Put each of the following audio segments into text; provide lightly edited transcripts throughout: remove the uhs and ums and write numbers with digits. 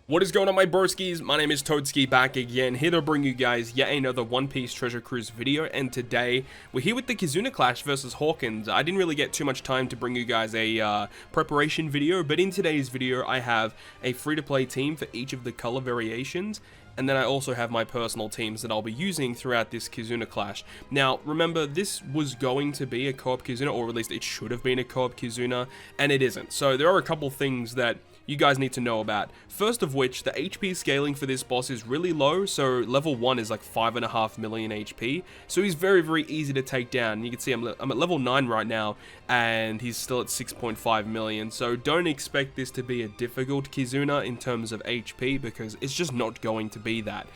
What is going on, my broskiis? My name is Toadskii, back again, here to bring you guys yet another One Piece Treasure Cruise video, and today we're here with the KIZUNA clash versus HAWKINS. I didn't really get too much time to bring you guys a preparation video, but in today's video I have a free-to-play team for each of the color variations, and then I also have my personal teams that I'll be using throughout this KIZUNA clash. Now, remember, this was going to be a co-op KIZUNA, or at least it should have been a co-op KIZUNA, and it isn't. So there are a couple things that you guys need to know about. First of which, the HP scaling for this boss is really low, so level 1 is like 5.5 million HP, so he's very, very easy to take down. You can see I'm at level 9 right now, and he's still at 6.5 million, so don't expect this to be a difficult KIZUNA in terms of HP, because it's just not going to be that.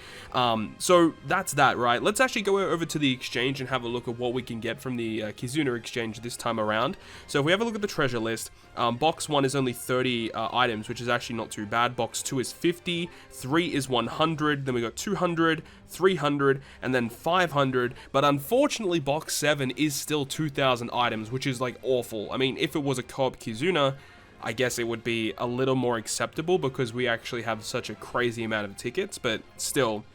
So that's that, right? Let's actually go over to the exchange and have a look at what we can get from the KIZUNA exchange this time around. So if we have a look at the treasure list, box 1 is only 30 items, which is actually not too bad. Box 2 is 50, 3 is 100, then we got 200, 300, and then 500, but unfortunately box 7 is still 2,000 items, which is like awful. I mean, if it was a co-op KIZUNA, I guess it would be a little more acceptable because we actually have such a crazy amount of tickets, but still,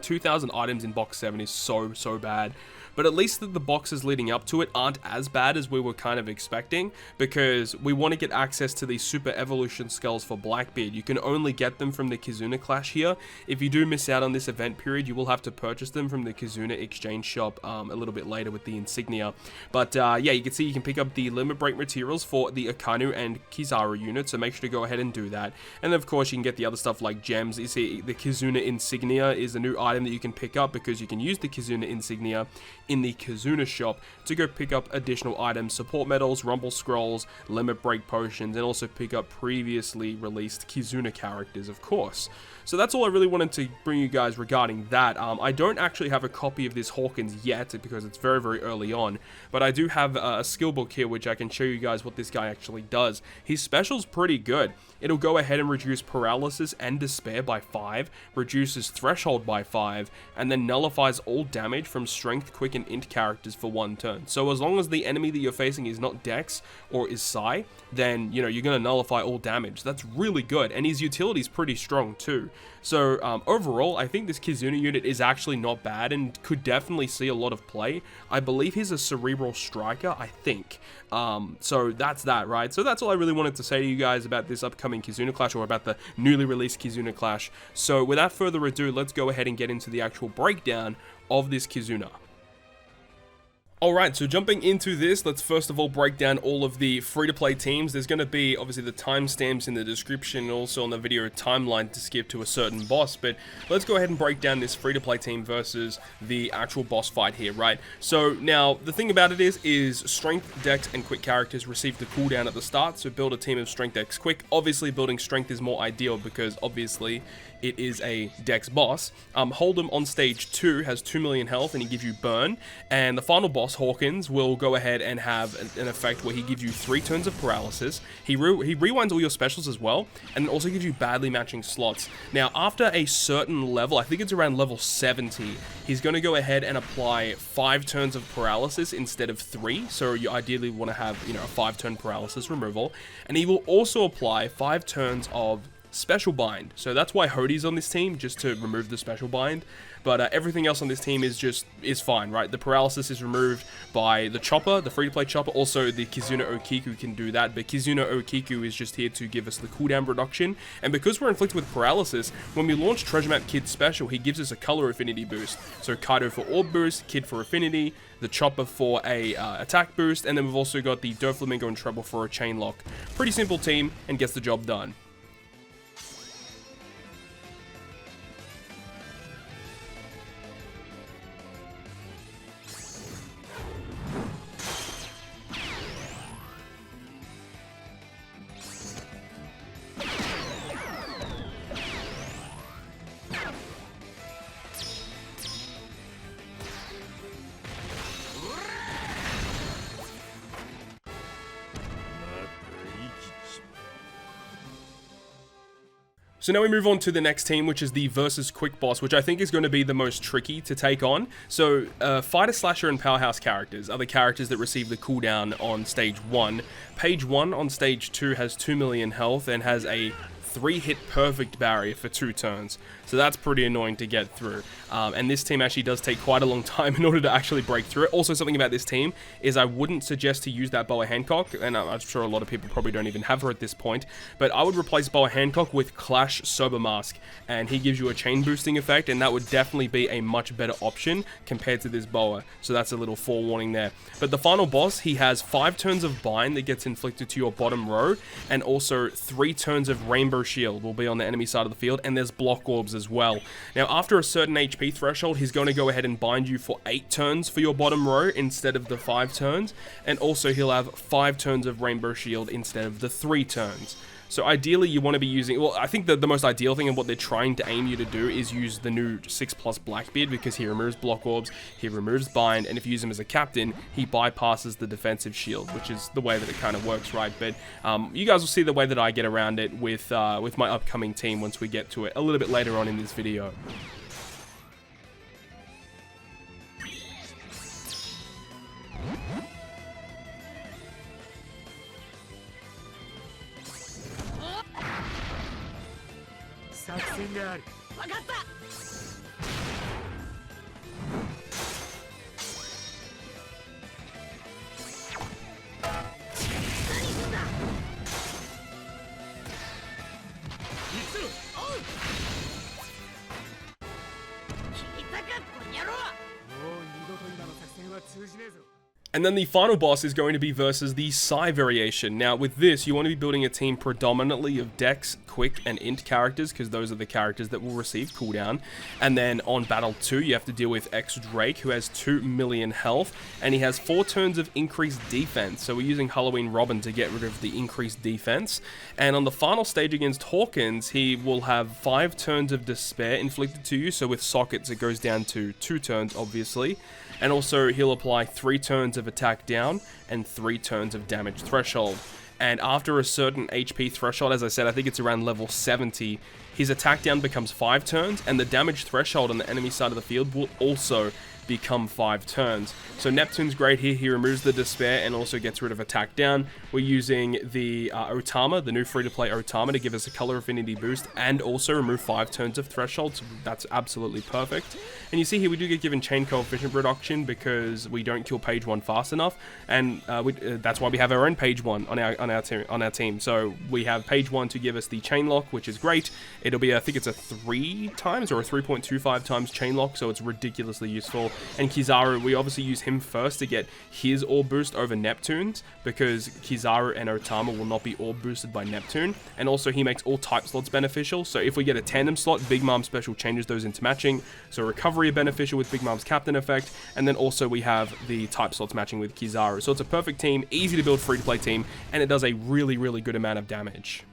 2,000 items in box 7 is so bad. But at least the boxes leading up to it aren't as bad as we were kind of expecting, because we want to get access to these super evolution skulls for Blackbeard. You can only get them from the KIZUNA clash here. If you do miss out on this event period, you will have to purchase them from the KIZUNA exchange shop a little bit later with the insignia. But yeah, you can see you can pick up the limit break materials for the Akanu and Kizaru units, so make sure to go ahead and do that. And of course you can get the other stuff like gems. You see the KIZUNA insignia is a new item that you can pick up, because you can use the KIZUNA insignia in the KIZUNA shop to go pick up additional items, support medals, rumble scrolls, limit break potions, and also pick up previously released KIZUNA characters, of course. So that's all I really wanted to bring you guys regarding that. I don't actually have a copy of this HAWKINS yet, because it's very, very early on, but I do have a skill book here which I can show you guys what this guy actually does. His special's pretty good. It'll go ahead and reduce paralysis and despair by 5, reduces threshold by 5, and then nullifies all damage from strength, quick, and int characters for 1 turn. So as long as the enemy that you're facing is not Dex or is Psi, then, you know, you're going to nullify all damage. That's really good, and his utility is pretty strong too. So overall, I think this KIZUNA unit is actually not bad and could definitely see a lot of play. I believe he's a cerebral striker, I think. So that's that, right? So that's all I really wanted to say to you guys about this upcoming KIZUNA clash, or about the newly released KIZUNA clash. So without further ado, let's go ahead and get into the actual breakdown of this KIZUNA. Alright, so jumping into this, let's first of all break down all of the free-to-play teams. There's going to be, obviously, the timestamps in the description, and also on the video timeline to skip to a certain boss, but let's go ahead and break down this free-to-play team versus the actual boss fight here, right? So, now, the thing about it is Strength, Dex, and Quick characters receive the cooldown at the start, so build a team of Strength, Dex, Quick. Obviously, building Strength is more ideal, because, obviously, it is a Dex boss. Hold'em on stage 2 has 2 million health, and he gives you burn, and the final boss, HAWKINS, will go ahead and have an effect where he gives you 3 turns of paralysis. He rewinds all your specials as well, and also gives you badly matching slots. Now, after a certain level, I think it's around level 70, he's going to go ahead and apply 5 turns of paralysis instead of 3, so you ideally want to have, you know, a 5-turn paralysis removal, and he will also apply 5 turns of special bind. So that's why Hodie's on this team, just to remove the special bind. But everything else on this team is fine, right? The paralysis is removed by the chopper, the free-to-play chopper. Also, the KIZUNA Okiku can do that, but KIZUNA Okiku is just here to give us the cooldown reduction. And because we're inflicted with paralysis, when we launch Treasure Map Kid's special, he gives us a color affinity boost. So Kaido for orb boost, Kid for affinity, the chopper for a attack boost, and then we've also got the Doflamingo and Treble for a chain lock. Pretty simple team, and gets the job done. So now we move on to the next team, which is the versus Quick boss, which I think is going to be the most tricky to take on. So Fighter, Slasher, and Powerhouse characters are the characters that receive the cooldown on stage 1. Page 1 on stage 2 has 2 million health and has a 3-hit perfect barrier for 2 turns. So that's pretty annoying to get through. And this team actually does take quite a long time in order to actually break through it. Also, something about this team is I wouldn't suggest to use that Boa Hancock, and I'm sure a lot of people probably don't even have her at this point, but I would replace Boa Hancock with Clash Sober Mask, and he gives you a chain boosting effect, and that would definitely be a much better option compared to this Boa. So that's a little forewarning there. But the final boss, he has 5 turns of bind that gets inflicted to your bottom row, and also 3 turns of Rainbow Shield will be on the enemy side of the field, and there's block orbs as well. Now, after a certain HP threshold, he's going to go ahead and bind you for 8 turns for your bottom row instead of the 5 turns, and also he'll have 5 turns of Rainbow Shield instead of the 3 turns. So ideally you want to be using, well, I think that the most ideal thing and what they're trying to aim you to do is use the new 6+ Blackbeard, because he removes block orbs, he removes bind, and if you use him as a captain, he bypasses the defensive shield, which is the way that it kind of works, right? But you guys will see the way that I get around it with my upcoming team once we get to it a little bit later on in this video. And then the final boss is going to be versus the Psy variation. Now with this, you want to be building a team predominantly of Dex, Quick, and Int characters, because those are the characters that will receive cooldown. And then on Battle 2, you have to deal with X Drake, who has 2 million health, and he has 4 turns of increased defense. So we're using Halloween Robin to get rid of the increased defense. And on the final stage against Hawkins, he will have 5 turns of Despair inflicted to you. So with Sockets, it goes down to 2 turns, obviously. And also, he'll apply 3 turns of attack down and 3 turns of damage threshold. And after a certain HP threshold, as I said, I think it's around level 70, his attack down becomes 5 turns, and the damage threshold on the enemy side of the field will also become 5 turns. So Neptune's great here. He removes the Despair and also gets rid of attack down. We're using the Otama, the new free-to-play Otama, to give us a color affinity boost and also remove 5 turns of threshold. So that's absolutely perfect. And you see here we do get given chain coefficient reduction because we don't kill page 1 fast enough, and that's why we have our own page 1 on our team. So we have page 1 to give us the chain lock, which is great. It'll be, I think it's a 3 times or a 3.25 times chain lock, so it's ridiculously useful. And Kizaru, we obviously use him first to get his orb boost over Neptune's, because Kizaru and Otama will not be orb boosted by Neptune. And also he makes all type slots beneficial, so if we get a tandem slot, Big Mom special changes those into matching. So recovery are beneficial with Big Mom's captain effect, and then also we have the type slots matching with Kizaru. So it's a perfect team, easy to build free to play team, and it does a really, really good amount of damage.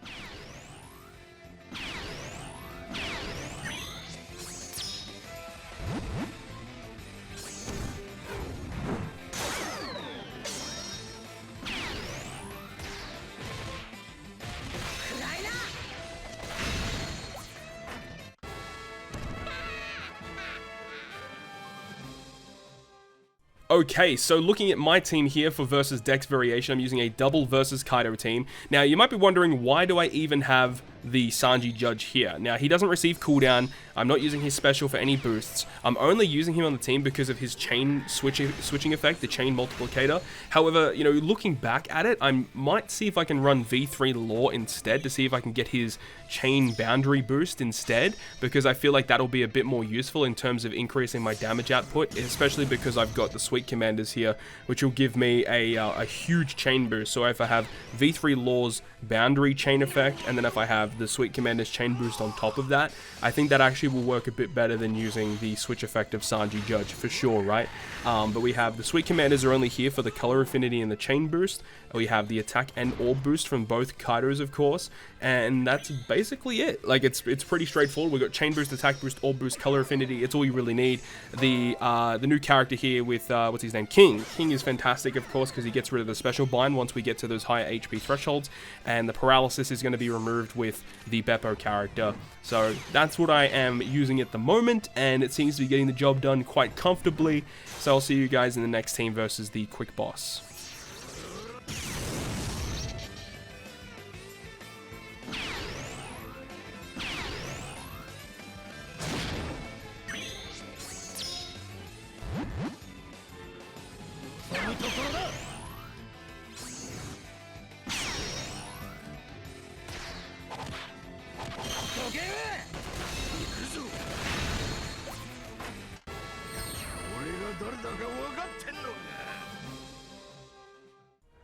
Okay, so looking at my team here for versus Dex variation, I'm using a double versus Kaido team. Now, you might be wondering, why do I even have the Sanji Judge here? Now, he doesn't receive cooldown. I'm not using his special for any boosts. I'm only using him on the team because of his chain switching effect, the chain multiplicator. However, you know, looking back at it, I might see if I can run V3 Law instead to see if I can get his chain boundary boost instead, because I feel like that'll be a bit more useful in terms of increasing my damage output, especially because I've got the Sweet Commanders here, which will give me a huge chain boost. So if I have V3 Law's boundary chain effect, and then if I have the Sweet Commander's chain boost on top of that, I think that actually will work a bit better than using the switch effect of Sanji Judge for sure, right? But we have the Sweet Commanders are only here for the color affinity and the chain boost. We have the attack and orb boost from both Kaidos, of course, and that's basically it. Like, it's pretty straightforward. We've got chain boost, attack boost, orb boost, color affinity. It's all you really need. The new character here with what's his name, King. King is fantastic, of course, because he gets rid of the special bind once we get to those higher HP thresholds, and the paralysis is going to be removed with the Beppo character. So that's what I am using at the moment, and it seems to be getting the job done quite comfortably. So I'll see you guys in the next team versus the quick boss.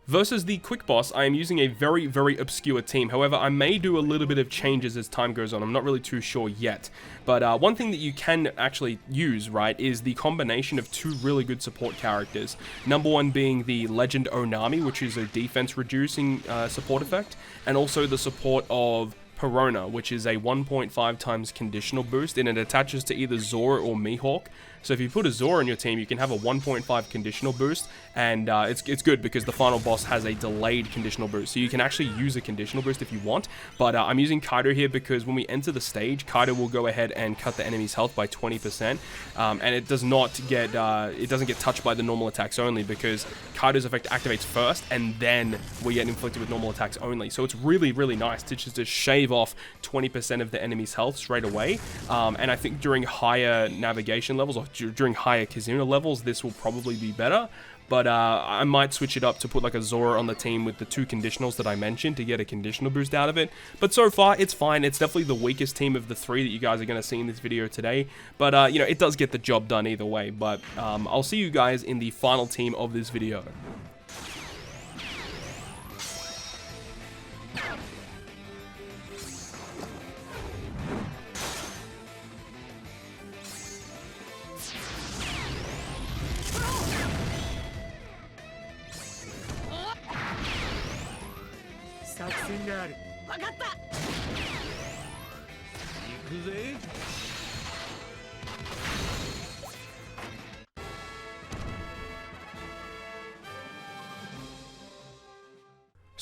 Versus the Quick Boss, I am using a very, very obscure team. However, I may do a little bit of changes as time goes on. I'm not really too sure yet. But one thing that you can actually use, right, is the combination of two really good support characters. Number one being the Legend Onami, which is a defense reducing support effect, and also the support of Perona, which is a 1.5 times conditional boost, and it attaches to either Zora or Mihawk. So if you put a Zora in your team, you can have a 1.5 conditional boost, and it's good because the final boss has a delayed conditional boost. So you can actually use a conditional boost if you want, but I'm using Kaido here because when we enter the stage, Kaido will go ahead and cut the enemy's health by 20%, and it does not get, it doesn't get touched by the normal attacks only because Kaido's effect activates first, and then we get inflicted with normal attacks only. So it's really, really nice to just shave off 20% of the enemy's health straight away, and I think during higher navigation levels, or during higher KIZUNA levels, this will probably be better. But I might switch it up to put like a Zora on the team with the two conditionals that I mentioned to get a conditional boost out of it. But so far, it's fine. It's definitely the weakest team of the three that you guys are going to see in this video today. But, you know, it does get the job done either way. But I'll see you guys in the final team of this video.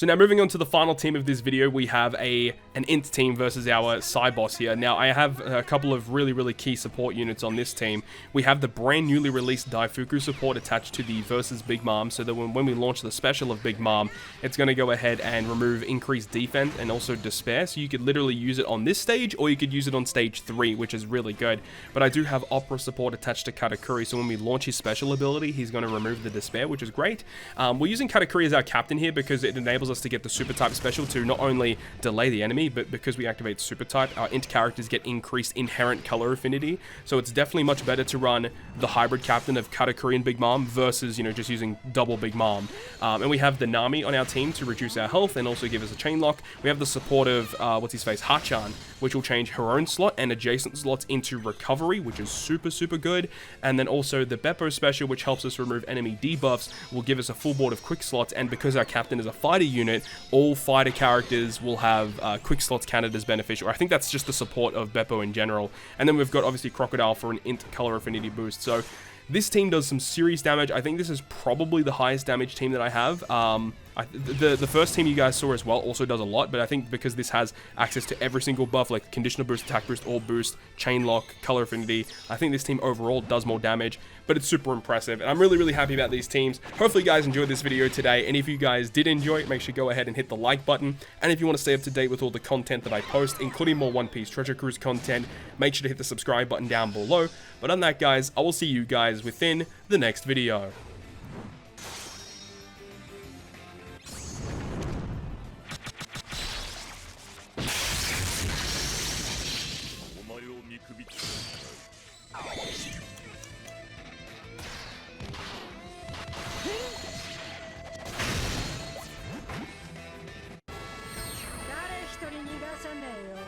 So now moving on to the final team of this video, we have an Int team versus our Psy boss here. Now I have a couple of really, really key support units on this team. We have the brand newly released Daifuku support attached to the versus Big Mom, so that when we launch the special of Big Mom, it's going to go ahead and remove increased defense and also despair. So you could literally use it on this stage, or you could use it on stage 3, which is really good. But I do have Opera support attached to Katakuri, so when we launch his special ability, he's going to remove the despair, which is great. We're using Katakuri as our captain here because it enables us to get the super type special to not only delay the enemy, but because we activate super type, our int characters get increased inherent color affinity. So it's definitely much better to run the hybrid captain of Katakuri and Big Mom versus, you know, just using double Big Mom. And we have the Nami on our team to reduce our health and also give us a chain lock. We have the support of what's his face, Hachan, which will change her own slot and adjacent slots into recovery, which is super, super good. And then also the Beppo special, which helps us remove enemy debuffs, will give us a full board of quick slots. And because our captain is a fighter unit, all fighter characters will have quick slots counted as beneficial. I think that's just the support of Beppo in general. And then we've got obviously Crocodile for an int color affinity boost. So this team does some serious damage. I think this is probably the highest damage team that I have. The first team you guys saw as well also does a lot, but I think because this has access to every single buff, like conditional boost, attack boost, all boost, chain lock, color affinity, I think this team overall does more damage, but it's super impressive, and I'm really, really happy about these teams. Hopefully you guys enjoyed this video today, and if you guys did enjoy it, make sure you go ahead and hit the like button, and if you want to stay up to date with all the content that I post, including more One Piece Treasure Cruise content, make sure to hit the subscribe button down below. But on that, guys, I will see you guys within the next video.誰一人逃がさねえよ。